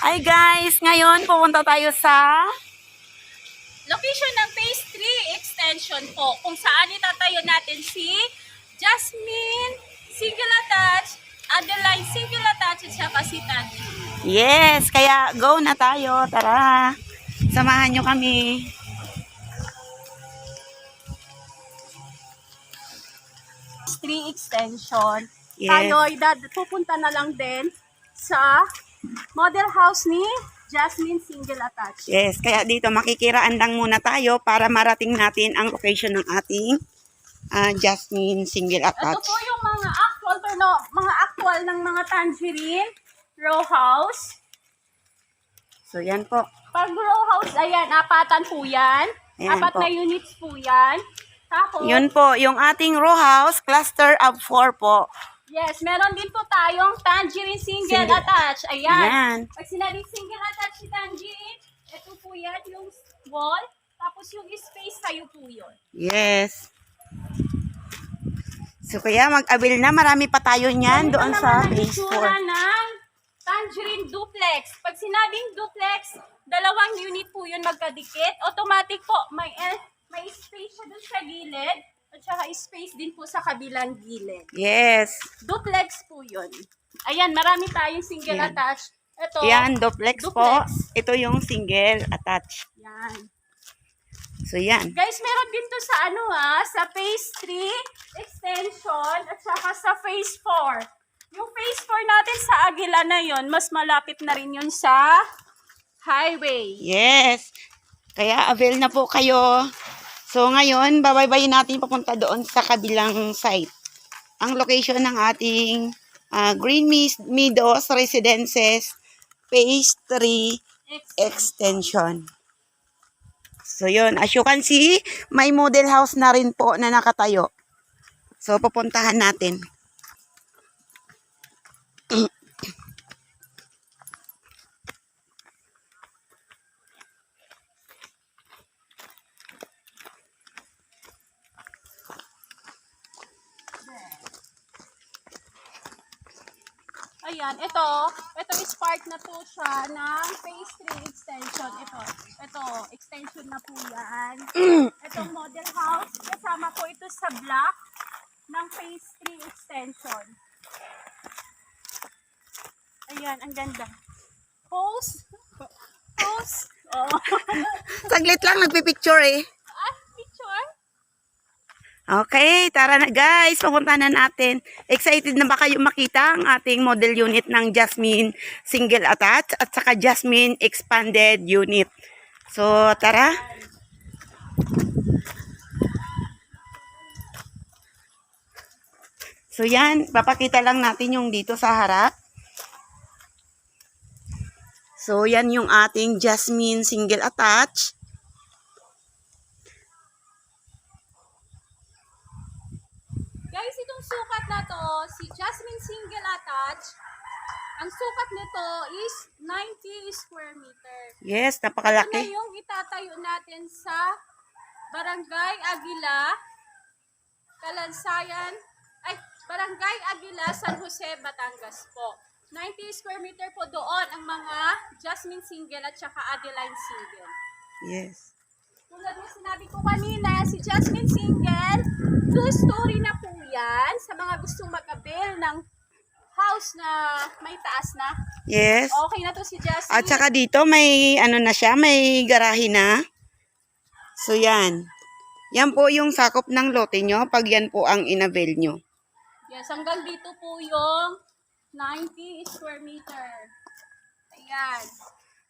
Hi guys, ngayon pupunta tayo sa Location ng Phase 3 extension po, kung saan itatayo natin si Jasmine Single Attach, Adeline Single Attach, at saka si Tanji. Yes, kaya go na tayo. Tara, samahan nyo kami. Phase 3 extension. Yes. Tayo ay pupunta na lang din sa model house ni Jasmine Single Attach. Yes, kaya dito makikiraan lang muna tayo para marating natin ang location ng ating Jasmine Single Ito Attach. po yung mga actual ng mga tangerine row house. So yan po. Pag row house, ayan, apatan po yan. Ayan Apat po. na units po yan. Tapos, Yun po, yung ating row house, cluster of 4 po. yes, meron din po tayong tangerine single Single. attach. Ayan. Ayan. Pag sinabing single attach si tangerine, ito po yan, yung wall. Tapos yung space, sa'yo po yun. Yes. So kaya mag-avail na, marami pa tayo niyan doon sa phase 4. ng tangerine duplex. Pag sinabing duplex, dalawang unit po yun magkadikit. Automatic po, may space siya dun sa gilid. At saka space din po sa kabilang gilid. Yes. Duplex po yun. Ayan, marami tayong single Ayan. attach. Ito. Yan, duplex po. Duplex. Ito yung single attach. Yan. So yan. Guys, meron din to sa sa phase 3 extension at saka sa phase 4. Yung phase 4 natin sa Aguila na yon, mas malapit na rin yun sa highway. Yes. Kaya avail na po kayo. So ngayon, babaybayin natin papunta doon sa kabilang site. Ang location ng ating Green Meadows Residences Phase 3 Extension. So yun, as you can see, may model house na rin po na nakatayo. So pupuntahan natin. Ayan, ito is part na po siya ng phase 3 extension. Ito, extension na po yan. Itong model house, kasama po ito sa block ng phase 3 extension. Ayan, ang ganda. Pose. Oh. Saglit lang, nagpipicture eh. Picture. Okay, tara na guys, pupunta na natin. Excited na ba kayo makita ang ating model unit ng Jasmine Single Attach at saka Jasmine Expanded Unit? So, tara. So, yan, papakita lang natin yung dito sa harap. So, yan yung ating Jasmine Single Attach. Guys, itong sukat na to, si Jasmine Single Attach, ang sukat nito is 90 square meter. Yes, Ito na napakalaki. yung itatayo natin sa Barangay Aguila, Kalansayan, Barangay Aguila, San Jose, Batangas po. 90 square meter po doon ang mga Jasmine Single at saka Adeline Single. Yes. Tulad ng sinabi ko kanina, si Jasmine Single, two-story na po yan sa mga gustong mag-avail ng house na may taas na. Yes. Okay na to si Jasmine. At saka dito may ano na siya, may garahe na. So yan. Yan po yung sakop ng lote nyo pag yan po ang inavail nyo. Yes, hanggang dito po yung 90 square meter. Ayan.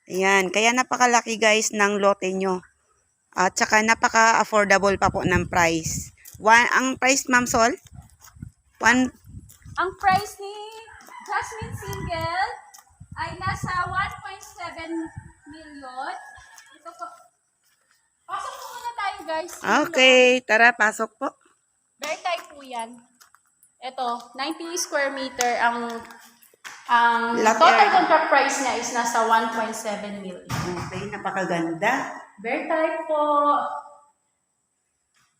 Ayan. Kaya napakalaki guys ng lote nyo. At saka napaka-affordable pa po ng price. Ang price, Ma'am Sol? Ang price ni Jasmine Single ay nasa 1.7 million. Ito po. Pasok po muna tayo guys. Okay. Tara, pasok po. Bear type po yan. Ito, 90 square meter ang Lot total area. contract price niya is nasa 1.7 million. Okay, napakaganda. Bear type po.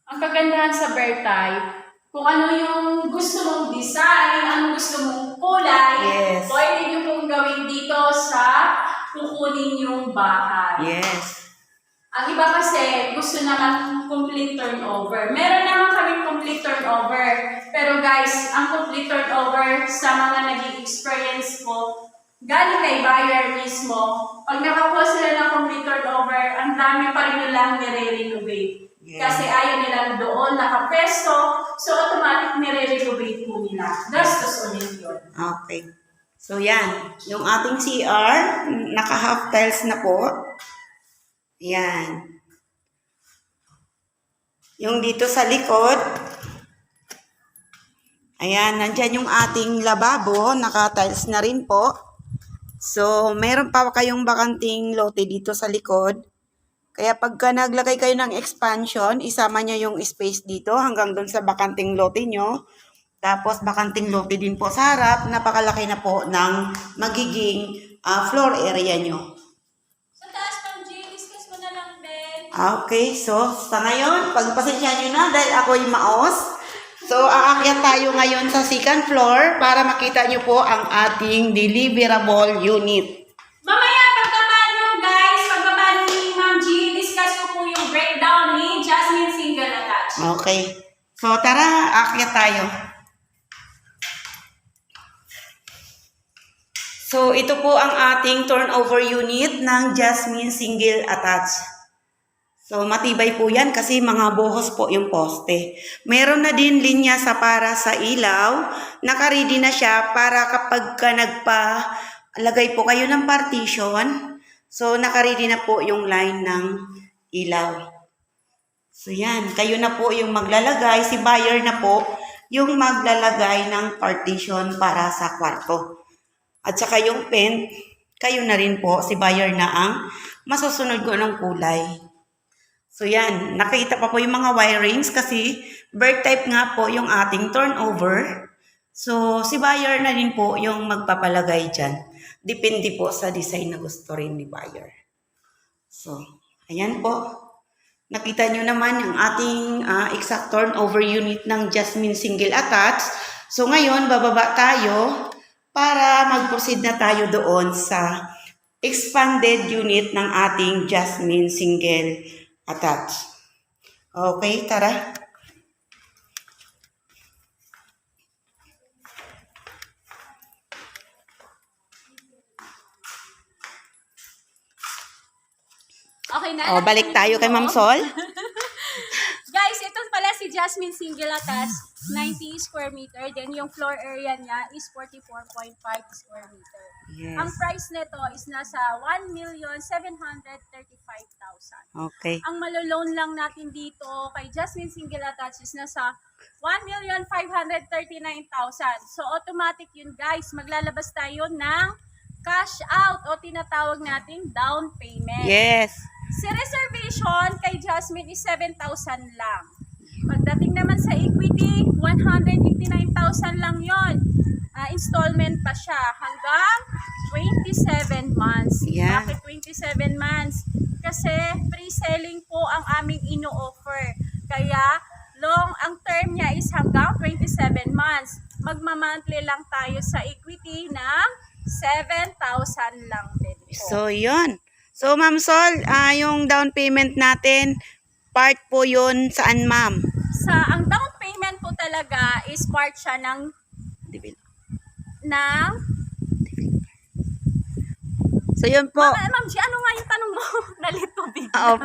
Ang kagandahan sa bear type, kung ano yung gusto mong design, ano gusto mong kulay, Yes. pwede nyo pong gawin dito sa kukunin yung bahay. Yes. Ang iba kasi gusto naman complete turnover. Meron naman kami complete turnover. Pero guys, ang complete turnover sa mga naging experience ko, galing kay buyer mismo, pag nakakuha sila ng complete turnover, ang dami pa rin nilang nire-renovate. Yeah. Kasi ayaw nilang doon nakapresto, so automatic nire-renovate po nila. Gastos ulit yun. Okay. So, yan. Yung ating CR, naka-half tiles na po. Yan. Yung dito sa likod, ayan, nandyan yung ating lababo, naka-tiles na rin po. So, meron pa kayong bakanting lote dito sa likod. Kaya pagka naglagay kayo ng expansion, isama nyo yung space dito hanggang doon sa bakanting lote nyo. Tapos, bakanting lote din po sa harap. Napakalaki na po ng magiging floor area nyo. Sa taas ng G, discuss mo na lang, Ben. Okay, so sa ngayon, pagpasensya nyo na dahil ako'y maos. So, aakyat tayo ngayon sa second floor para makita nyo po ang ating deliverable unit. Mamaya, pagbaba nyo, guys, pagbaba ni Ma'am G, discuss ko po yung breakdown ni Jasmine Single Attached. Okay. So, tara, aakyat tayo. So, ito po ang ating turnover unit ng Jasmine Single Attached. So, matibay po yan kasi mga buhos po yung poste. Meron na din linya sa para sa ilaw. Naka-ready na siya para kapag ka nagpa-lagay po kayo ng partition. So, naka-ready na po yung line ng ilaw. So, yan. Kayo na po yung maglalagay. Si buyer na po yung maglalagay ng partition para sa kwarto. At saka yung paint, kayo na rin po, si buyer na ang masusunod ko ng kulay. So yan, nakita pa po yung mga wirings kasi bird type nga po yung ating turnover. So si buyer na rin po yung magpapalagay dyan. Depende po sa design na gusto rin ni buyer. So, ayan po. Nakita nyo naman yung ating exact turnover unit ng Jasmine Single Attached. So ngayon, bababa tayo para mag-proceed na tayo doon sa expanded unit ng ating Jasmine Single Attached. Okay, tara. Okay na. Balik tayo kay Ma'am Sol. Guys, ito pala si Jasmine Single Attached, 90 square meter. Then yung floor area niya is 44.5 square meter. Yes. Ang price nito is nasa 1,735,000. Okay. Ang maloloan lang natin dito kay Jasmine Single Attached is nasa 1,539,000. So automatic yun guys, maglalabas tayo ng cash out o tinatawag nating down payment. Yes. Si reservation kay Jasmine is 7,000 lang. Pagdating naman sa equity, 189,000 lang yon. Installment pa siya hanggang 27 months. Yeah. Bakit 27 months? Kasi pre-selling po ang aming ino-offer. Kaya ang term niya is hanggang 27 months. Magma-monthly lang tayo sa equity ng 7,000 lang din po. So, yun. So, Ma'am Sol, yung down payment natin, part po yun saan, ma'am? Ang down payment po talaga is part siya ng So, yun po. Ma'am G, ano nga yung tanong mo? Nalito bigla.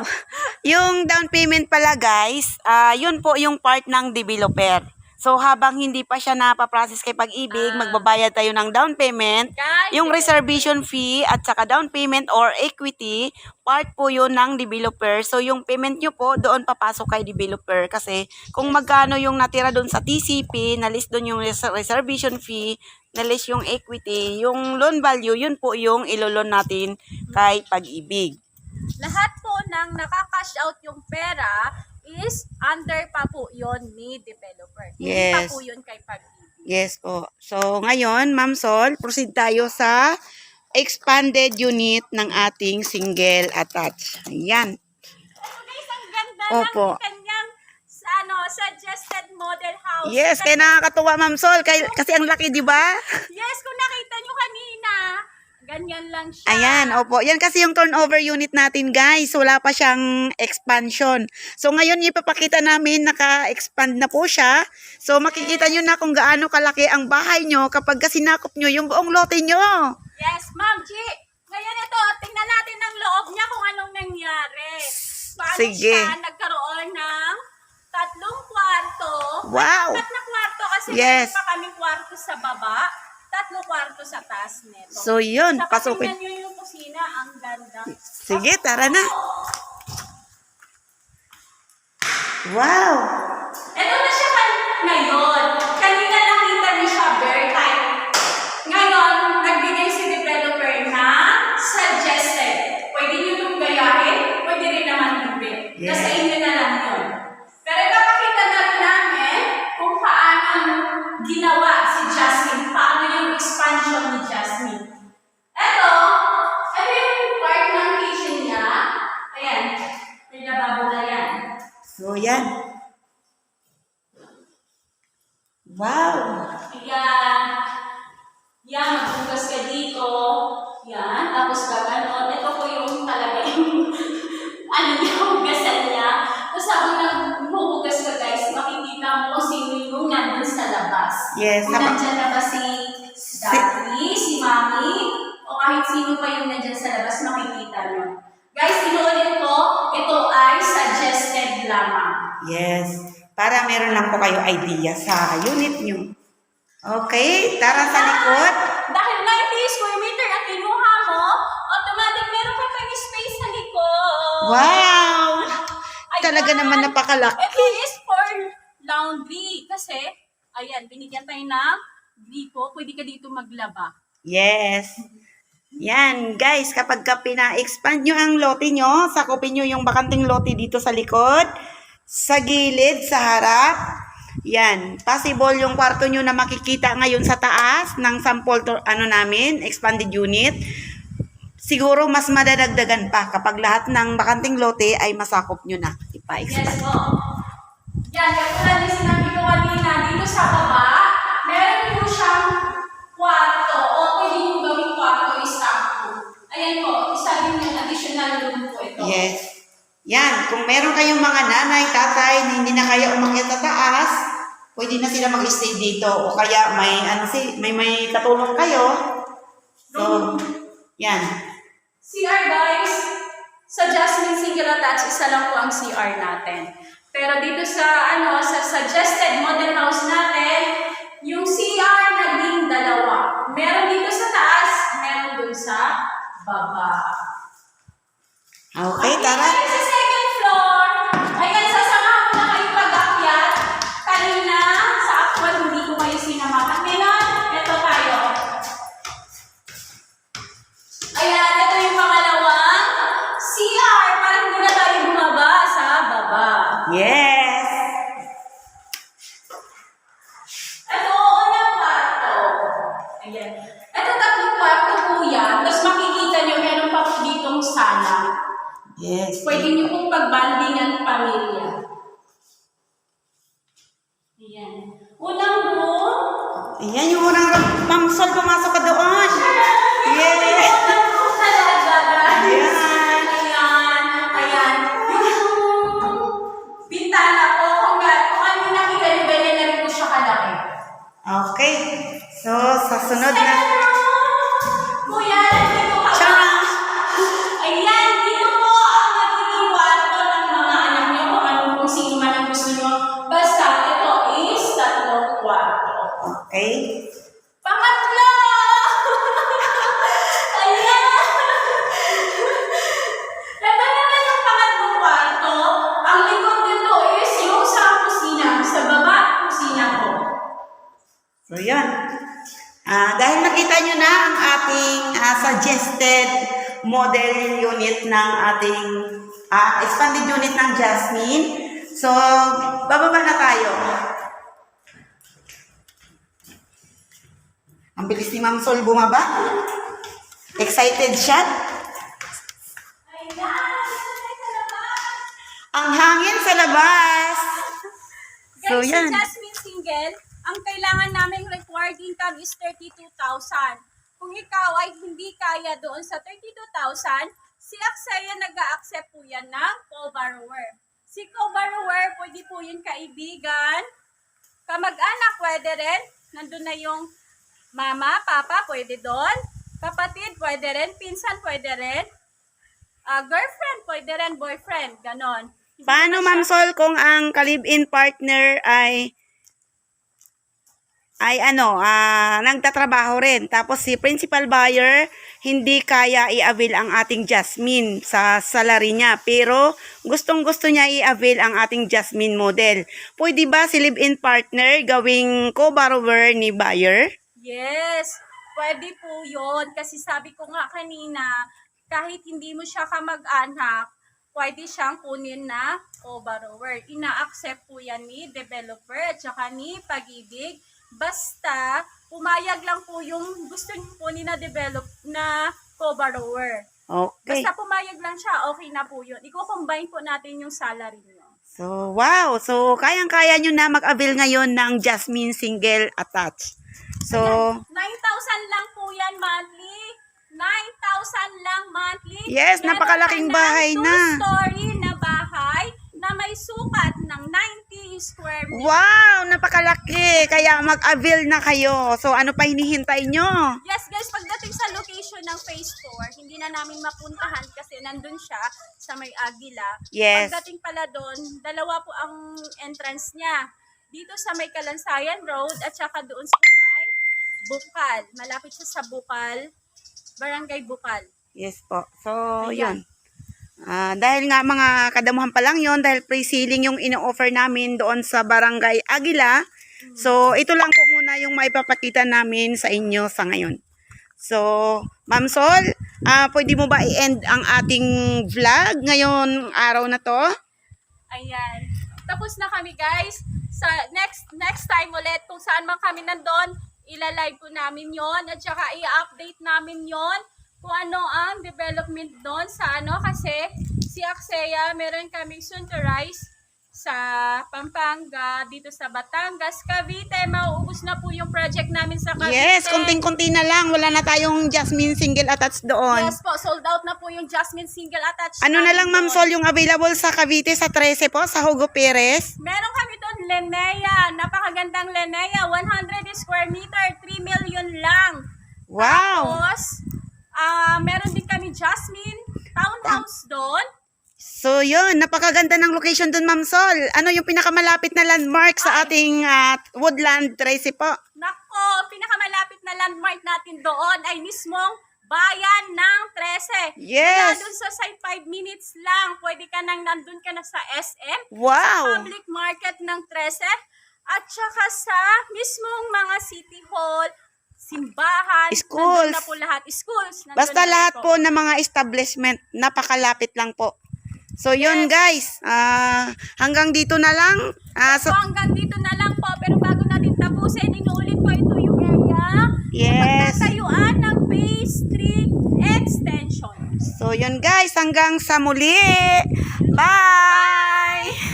Yung down payment pala, guys, yun po yung part ng developer. So, habang hindi pa siya napaprocess kay Pag-ibig, magbabayad tayo ng down payment. Guys, Yung reservation fee at saka down payment or equity, part po yun ng developer. So, yung payment nyo po, doon papasok kay developer. Kasi, kung magkano yung natira doon sa TCP, nalis doon yung reservation fee, nalis yung equity, yung loan value, yun po yung iloloan natin kay Pag-ibig. lahat po ng nakakash out yung pera is under pa po yon ni developer. Hindi pa Yes. po yun kay Pag-ibig. Yes po. So, ngayon, Ma'am Sol, proceed tayo sa expanded unit ng ating single attached. Ayan. So guys, ang ganda Opo. ng kanyang suggested model house. Yes, kaya nakakatuwa, Ma'am Sol, kasi ang laki, di ba? Yes, kung nakita nyo kanina, Ganyan lang siya. Ayan, opo. Yan kasi yung turnover unit natin, guys. Wala pa siyang expansion. So, ngayon ipapakita namin, naka-expand na po siya. So, makikita nyo na kung gaano kalaki ang bahay nyo kapag sinakop nyo yung buong lote nyo. Yes, Ma'am G. Ngayon ito, tingnan natin ang loob niya kung anong nangyari. Paano Sige. siya nagkaroon ng 3 kwarto. Wow. 4 na kwarto kasi Yes. meron pa kaming kwarto sa baba, 3 kwarto sa taas nito. So, yun. Saka Pasukin. tingnan nyo yung kusina, ang ganda. Sige, tara na. Wow. Ito na siya ngayon. Kanina nakita niyo siya bare type. Ngayon, nagbigay si developer ng suggested. Pwede niyo itong gayahin, pwede rin naman hindi. Yes. Nasa inyo na lang yun. Pero ipapakita na rin namin kung paano ginawa si Jasmine, paano yung expansion ni Jasmine. Ito yung part ng kitchen niya. Ayan, may lababo na yan. So, yan. Wow. Yan. Yan, maghugas ka dito. Yan, tapos gaganon. Ito po yung talaga yung ano niya, hugasan niya. Tapos habang naghuhugas ka guys, makikita mo kung sino yung nandun sa labas. Yes. Kung nandyan na ba si Daddy, si Mami, o kahit sino pa yung nandyan sa labas, makikita nyo. Guys, inuulit ko, ito ay suggested lamang. Yes. Para meron lang po kayo idea sa unit nyo. Okay, tara sa likod. Dahil 90 square meter ang kinuha mo, automatic meron ka pang space sa likod. Wow! Ayan. Talaga naman napakalaki. Ito is for laundry. Kasi, ayan, binigyan tayo ng gripo. Pwede ka dito maglaba. Yes. Yan, guys, kapag ka pina-expand nyo ang lote nyo, sakupin nyo yung bakanting lote dito sa likod, sa gilid, sa harap. Yan, possible yung kwarto nyo na makikita ngayon sa taas ng sample namin, expanded unit. Siguro mas madadagdagan pa kapag lahat ng bakanting lote ay masakop nyo na. Ipa-expand. Yes po. Yan, katulad yung sinabi ko kanina, dito sa baba, meron po siyang kwarto. O pwede yung gawing kwarto, isang. Ayan po, isa din yung additional room po ito. Yes. Yan, kung meron kayong mga nanay, tatay na hindi na kaya umakyat sa taas, pwede na sila mag-stay dito. O kaya may katulong kayo. So, yan. CR guys, sa Jasmine Single Attach, isa lang po ang CR natin. Pero dito sa sa suggested model house natin, yung CR naging 2. Meron dito sa taas, meron dun sa baba. Okay, tara. Tayo sa second floor. Ayan, sasamahan ko na kayo pag-akyat. Kanina, sa actual, hindi ko kayo sinamahan. Ngayon, ito tayo. Ayan, ito yung pangalawang CR. Parang hindi na tayo bumaba sa baba. Yes. Ito, unang kwarto. Ayan. Ito, 3 kwarto po yan. Tapos makikita nyo, meron pa po ditong sala. Yes. Pwede nyo pong pagbanding ang pamilya. Ayan. Unang room. Ayan yung unang Ma'am Sol, pumasok ka doon. Yes. Unang room talaga, guys. Ayan. Ayan. Ayan. Yung bintana po, kung ano yung nakita nyo, ganyan na rin po siya kalaki. Okay. So, sa sunod na. Second room. Kuya, dito ka ba? Tara. Ayan, dito po ang nagiging kwarto ng mga anak niyo kung sino man ang gusto niyo. Basta, ito is 3 kwarto. Okay. Pangatlo! Ayan! Ito naman yung pangatlong kwarto. Ang likod nito is yung sa kusina. Sa baba, kusina ko. So, yan. Dahil nakita nyo na ang ating suggested model unit ng ating expanded unit ng Jasmine. So, bababa na tayo. Ang bilis ni Ma'am Sol bumaba. Excited siya. Ayan! Ito sa labas! Ang hangin sa labas. So, Guys, yan. si Jasmine Single, ang kailangan naming required income is 32,000. kung ikaw ay hindi kaya doon sa 32,000, si Aksaya nag-a-accept po yan ng co-borrower. Si co-borrower, pwede po yung kaibigan, kamag-anak, pwede rin. Nandun na yung mama, papa, pwede doon. Kapatid, pwede rin. Pinsan, pwede rin. Girlfriend, pwede rin. Boyfriend, ganon. Hindi Paano, naman Ma'am siya- Sol, kung ang ka-live-in partner ay nagtatrabaho rin. Tapos si principal buyer, hindi kaya i-avail ang ating Jasmine sa salary niya. Pero gustong-gusto niya i-avail ang ating Jasmine model. Pwede ba si live-in partner gawing co-borrower ni buyer? Yes, pwede po yun. Kasi sabi ko nga kanina, kahit hindi mo siya kamag-anak, pwede siyang kunin na co-borrower. Ina-accept po yan ni developer at saka ni Pag-ibig. Basta, pumayag lang po yung gusto niyo po ni na develop na co-borrower. Okay. Basta pumayag lang siya, okay na po yun. Iko-combine po natin yung salary niyo. So, wow. So, kayang-kaya nyo na mag-avail ngayon ng Jasmine Single Attached. So, 9,000 lang po yan monthly. 9,000 lang monthly. Yes, Meron napakalaking ka ng bahay na. two-story na bahay na may sukat ng 90 square meters. wow, napakalaki. Kaya mag-avail na kayo. So, ano pa hinihintay nyo? Yes guys, pagdating sa location ng phase 4, hindi na namin mapuntahan kasi nandun siya sa may Agila. Yes. Pagdating pala doon, dalawa po ang entrance niya. Dito sa may Kalansayan Road at saka doon sa may Bukal. Malapit siya sa Bukal, Barangay Bukal. Yes po. So, Ayan. yun. Dahil nga mga kadamuhan pa lang yon dahil pre-sealing yung ino-offer namin doon sa Barangay Agila. So, ito lang po muna yung maipapakita namin sa inyo sa ngayon. So, Ma'am Sol, pwede mo ba i-end ang ating vlog ngayon araw na to? Ayan. Tapos na kami guys. Sa next time ulit kung saan man kami nandun, ilalive po namin yon at saka i-update namin yon kung ano ang development doon sa kasi si Aksaya meron kaming soon to rise sa Pampanga, dito sa Batangas, Cavite. Mauubos na po yung project namin sa Cavite. Yes, konting-konti na lang. Wala na tayong Jasmine Single Attached doon. Yes po, sold out na po yung Jasmine Single Attached. Ano na lang, Ma'am namin Sol, yung available sa Cavite sa 13 po, sa Hugo Perez? Meron kami doon, Lenea. Napakagandang Lenea. 100 square meter, 3 million lang. Wow! Tapos, meron din kami Jasmine townhouse doon. So, yun. Napakaganda ng location doon, Ma'am Sol. Ano yung pinakamalapit na landmark sa ating Woodland 13 po? Nako, pinakamalapit na landmark natin doon ay mismong Bayan ng 13. Yes. Kaya doon sa side 5 minutes lang, pwede ka nang nandun ka na sa SM. Wow! Public market ng 13. At saka sa mismong mga city hall, simbahan, Schools. nandun na po lahat. Schools. nandun Basta na lahat rin po ng mga establishment, napakalapit lang po. So, yun guys. Hanggang dito na lang. So, hanggang dito na lang po. Pero bago natin tapusin, inuulit ko ito yung area. Yes. Pagtatayuan ng phase 3 extension. So, yun guys. Hanggang sa muli. Bye!